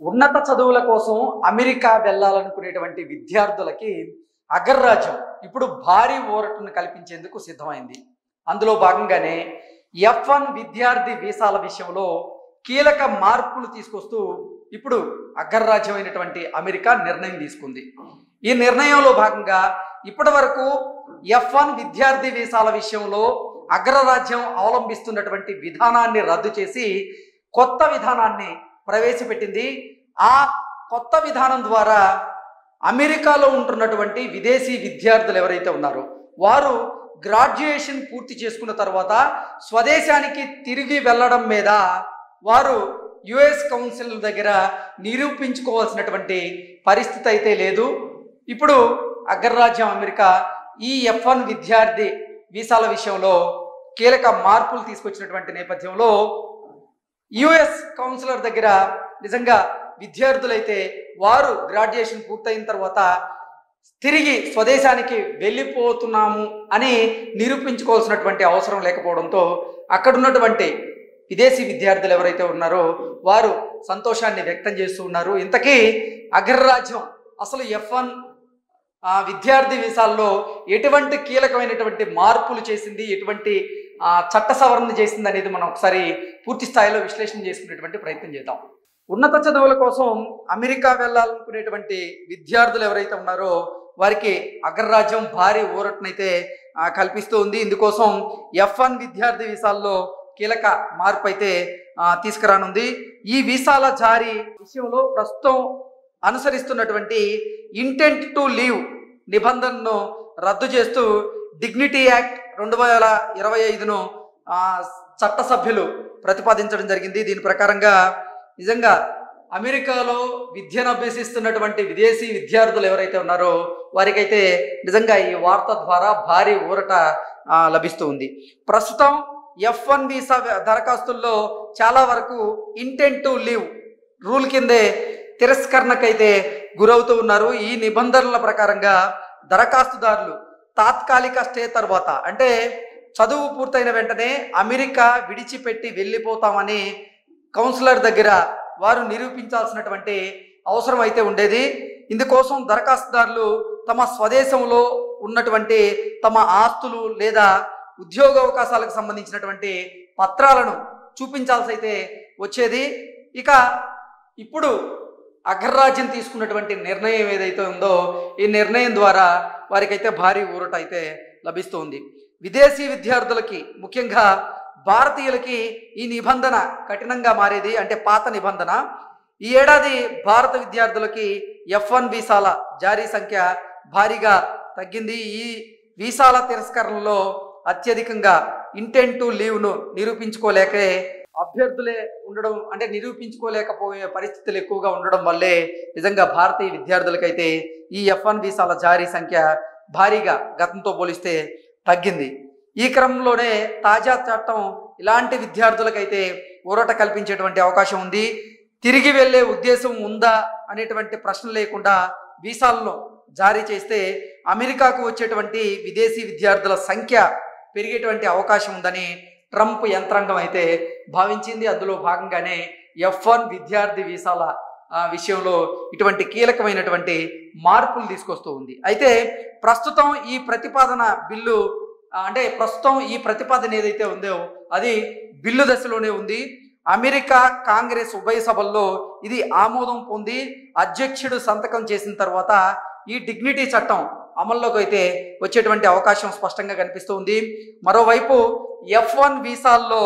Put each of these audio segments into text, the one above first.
ఉన్నత చదువుల కోసం అమెరికా వెళ్ళాలనుకునేటువంటి విద్యార్థులకి అగ్రరాజ్యం ఇప్పుడు భారీ ఊరటను కల్పించేందుకు సిద్ధమైంది. అందులో భాగంగానే F1 విద్యార్థి వీసాల విషయంలో కీలక మార్పులు తీసుకొస్తూ ఇప్పుడు అగ్రరాజ్యమైనటువంటి అమెరికా నిర్ణయం తీసుకుంది. ఈ నిర్ణయంలో భాగంగా ఇప్పటి వరకు F1 విద్యార్థి వీసాల విషయంలో అగ్రరాజ్యం అవలంబిస్తున్నటువంటి విధానాన్ని రద్దు చేసి కొత్త విధానాన్ని ప్రవేశపెట్టింది. ఆ కొత్త విధానం ద్వారా అమెరికాలో ఉంటున్నటువంటి విదేశీ విద్యార్థులు ఎవరైతే ఉన్నారో వారు గ్రాడ్యుయేషన్ పూర్తి చేసుకున్న తర్వాత స్వదేశానికి తిరిగి వెళ్ళడం మీద వారు యుఎస్ కౌన్సిల్ దగ్గర నిరూపించుకోవాల్సినటువంటి పరిస్థితి అయితే లేదు. ఇప్పుడు అగ్రరాజ్యం అమెరికా ఈ F1 విద్యార్థి వీసాల విషయంలో కీలక మార్పులు తీసుకొచ్చినటువంటి నేపథ్యంలో యుఎస్ కౌన్సిలర్ దగ్గర నిజంగా విద్యార్థులైతే వారు గ్రాడ్యుయేషన్ పూర్తయిన తర్వాత తిరిగి స్వదేశానికి వెళ్ళిపోతున్నాము అని నిరూపించుకోవాల్సినటువంటి అవసరం లేకపోవడంతో అక్కడ ఉన్నటువంటి విదేశీ విద్యార్థులు ఎవరైతే ఉన్నారో వారు సంతోషాన్ని వ్యక్తం చేస్తూ ఉన్నారు. ఇంతకీ అగ్రరాజ్యం అసలు F1 విద్యార్థి వీసాల్లో ఎటువంటి కీలకమైనటువంటి మార్పులు చేసింది, ఎటువంటి చట్ట సవరణ చేసింది అనేది మనం ఒకసారి పూర్తి స్థాయిలో విశ్లేషణ చేసుకునేటువంటి ప్రయత్నం చేద్దాం. ఉన్నత చదువుల కోసం అమెరికా వెళ్ళాలనుకునేటువంటి విద్యార్థులు ఎవరైతే ఉన్నారో వారికి అగ్రరాజ్యం భారీ ఊరటనైతే కల్పిస్తూ ఉంది. ఇందుకోసం F1 విద్యార్థి వీసాల్లో కీలక మార్పు అయితే తీసుకురానుంది. ఈ వీసాల జారీ విషయంలో ప్రస్తుతం అనుసరిస్తున్నటువంటి ఇంటెంట్ టు లీవ్ నిబంధనను రద్దు చేస్తూ డిగ్నిటీ యాక్ట్ 2025ను చట్టసభ్యులు ప్రతిపాదించడం జరిగింది. దీని ప్రకారంగా నిజంగా అమెరికాలో విద్యను అభ్యసిస్తున్నటువంటి విదేశీ విద్యార్థులు ఎవరైతే ఉన్నారో వారికైతే నిజంగా ఈ వార్త ద్వారా భారీ ఊరట లభిస్తూ ఉంది. ప్రస్తుతం F1 వీసా దరఖాస్తుల్లో చాలా వరకు ఇంటెంట్ టు లీవ్ రూల్ కిందే తిరస్కరణకైతే గురవుతూ ఉన్నారు. ఈ నిబంధనల ప్రకారంగా దరఖాస్తుదారులు తాత్కాలిక స్టే తర్వాత అంటే చదువు పూర్తయిన వెంటనే అమెరికా విడిచిపెట్టి వెళ్ళిపోతామని కౌన్సిలర్ దగ్గర వారు నిరూపించాల్సినటువంటి అవసరం అయితే ఉండేది. ఇందుకోసం దరఖాస్తుదారులు తమ స్వదేశంలో ఉన్నటువంటి తమ ఆస్తులు లేదా ఉద్యోగ అవకాశాలకు సంబంధించినటువంటి పత్రాలను చూపించాల్సి అయితే వచ్చేది. ఇక ఇప్పుడు అగ్రరాజ్యం తీసుకున్నటువంటి నిర్ణయం ఏదైతే ఉందో ఈ నిర్ణయం ద్వారా వారికైతే భారీ ఊరట అయితే లభిస్తుంది. విదేశీ విద్యార్థులకి ముఖ్యంగా భారతీయులకి ఈ నిబంధన కఠినంగా మారేది. అంటే పాత నిబంధన ఈ ఏడాది భారత విద్యార్థులకి F1 వీసాల జారీ సంఖ్య భారీగా తగ్గింది. ఈ వీసాల తిరస్కరణలో అత్యధికంగా ఇంటెంట్ టు లీవ్ను నిరూపించుకోలేకే అభ్యర్థులే ఉండడం, అంటే నిరూపించుకోలేకపోయే పరిస్థితులు ఎక్కువగా ఉండడం వల్లే నిజంగా భారతీయ విద్యార్థులకైతే ఈ F1 వీసాల జారీ సంఖ్య భారీగా గతంతో పోలిస్తే తగ్గింది. ఈ క్రమంలోనే తాజా చట్టం ఇలాంటి విద్యార్థులకైతే ఊరట కల్పించేటువంటి అవకాశం ఉంది. తిరిగి వెళ్ళే ఉద్దేశం ఉందా అనేటువంటి ప్రశ్న లేకుండా వీసాలను జారీ చేస్తే అమెరికాకు వచ్చేటువంటి విదేశీ విద్యార్థుల సంఖ్య పెరిగేటువంటి అవకాశం ఉందని ట్రంప్ యంత్రాంగం అయితే భావించింది. అందులో భాగంగానే F1 విద్యార్థి వీసాల విషయంలో ఇటువంటి కీలకమైనటువంటి మార్పులు తీసుకొస్తూ ఉంది. అయితే ప్రస్తుతం ఈ ప్రతిపాదన బిల్లు ప్రస్తుతం ఈ ప్రతిపాదన ఏదైతే ఉందో అది బిల్లు దశలోనే ఉంది. అమెరికా కాంగ్రెస్ ఉభయ సభల్లో ఇది ఆమోదం పొంది అధ్యక్షుడు సంతకం చేసిన తర్వాత ఈ డిగ్నిటీ చట్టం అమల్లోకి అయితే వచ్చేటువంటి అవకాశం స్పష్టంగా కనిపిస్తూ ఉంది. మరోవైపు F1 వీసాల్లో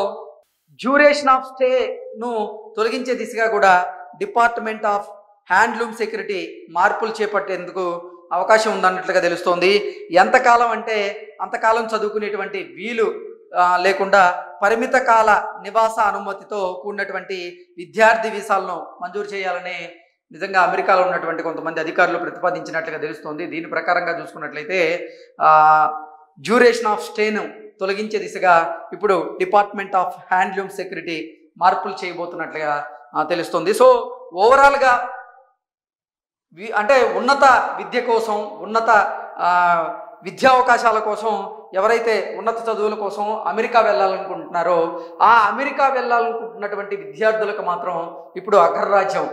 డ్యూరేషన్ ఆఫ్ స్టేను తొలగించే దిశగా కూడా డిపార్ట్మెంట్ ఆఫ్ హ్యాండ్లూమ్ సెక్యూరిటీ మార్పులు చేపట్టేందుకు అవకాశం ఉందన్నట్లుగా తెలుస్తోంది. ఎంతకాలం అంటే అంతకాలం చదువుకునేటువంటి వీలు లేకుండా పరిమిత కాల నివాస అనుమతితో కూడినటువంటి విద్యార్థి వీసాలను మంజూరు చేయాలని నిజంగా అమెరికాలో ఉన్నటువంటి కొంతమంది అధికారులు ప్రతిపాదించినట్లుగా తెలుస్తోంది. దీని ప్రకారంగా చూసుకున్నట్లయితే డ్యూరేషన్ ఆఫ్ స్టేను తొలగించే దిశగా ఇప్పుడు డిపార్ట్మెంట్ ఆఫ్ హ్యాండ్లూమ్ సెక్యూరిటీ మార్పులు చేయబోతున్నట్లుగా తెలుస్తుంది. సో ఓవరాల్గా అంటే ఉన్నత విద్య కోసం, ఉన్నత విద్యా అవకాశాల కోసం ఎవరైతే ఉన్నత చదువుల కోసం అమెరికా వెళ్ళాలనుకుంటున్నారో ఆ అమెరికా వెళ్ళాలనుకుంటున్నటువంటి విద్యార్థులకు మాత్రం ఇప్పుడు అగ్రరాజ్యం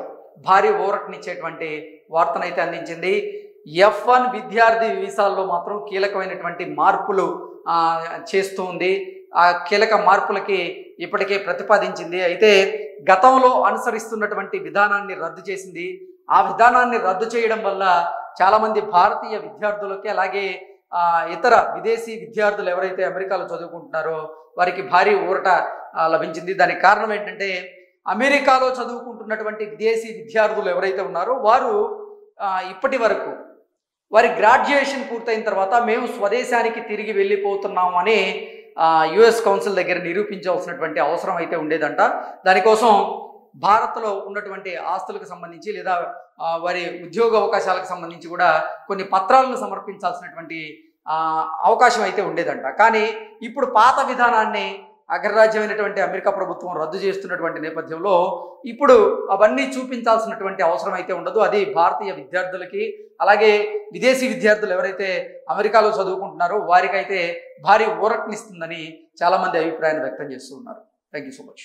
భారీ ఊరటనిచ్చేటువంటి వార్తనైతే అందించింది. F1 విద్యార్థి వీసాల్లో మాత్రం కీలకమైనటువంటి మార్పులు చేస్తూ ఉంది. ఆ కీలక మార్పులకి ఇప్పటికే ప్రతిపాదించింది. అయితే గతంలో అనుసరిస్తున్నటువంటి విధానాన్ని రద్దు చేసింది. ఆ విధానాన్ని రద్దు చేయడం వల్ల చాలామంది భారతీయ విద్యార్థులకి అలాగే ఇతర విదేశీ విద్యార్థులు ఎవరైతే అమెరికాలో చదువుకుంటున్నారో వారికి భారీ ఊరట లభించింది. దానికి కారణం ఏంటంటే అమెరికాలో చదువుకుంటున్నటువంటి విదేశీ విద్యార్థులు ఎవరైతే ఉన్నారో వారు ఇప్పటి వరకు వారి గ్రాడ్యుయేషన్ పూర్తయిన తర్వాత మేము స్వదేశానికి తిరిగి వెళ్ళిపోతున్నాము అని యుఎస్ కౌన్సిల్ దగ్గర నిరూపించాల్సినటువంటి అవసరం అయితే ఉండేదంట. దానికోసం భారత్లో ఉన్నటువంటి ఆస్తులకు సంబంధించి లేదా వారి ఉద్యోగ అవకాశాలకు సంబంధించి కూడా కొన్ని పత్రాలను సమర్పించాల్సినటువంటి అవకాశం అయితే ఉండేదంట. కానీ ఇప్పుడు పాత విధానాన్ని అగ్రరాజ్యమైనటువంటి అమెరికా ప్రభుత్వం రద్దు చేస్తున్నటువంటి నేపథ్యంలో ఇప్పుడు అవన్నీ చూపించాల్సినటువంటి అవసరం అయితే ఉండదు. అది భారతీయ విద్యార్థులకి అలాగే విదేశీ విద్యార్థులు ఎవరైతే అమెరికాలో చదువుకుంటున్నారో వారికైతే భారీ ఊరటనిస్తుందని చాలామంది అభిప్రాయాన్ని వ్యక్తం చేస్తూ ఉన్నారు. Thank you so much.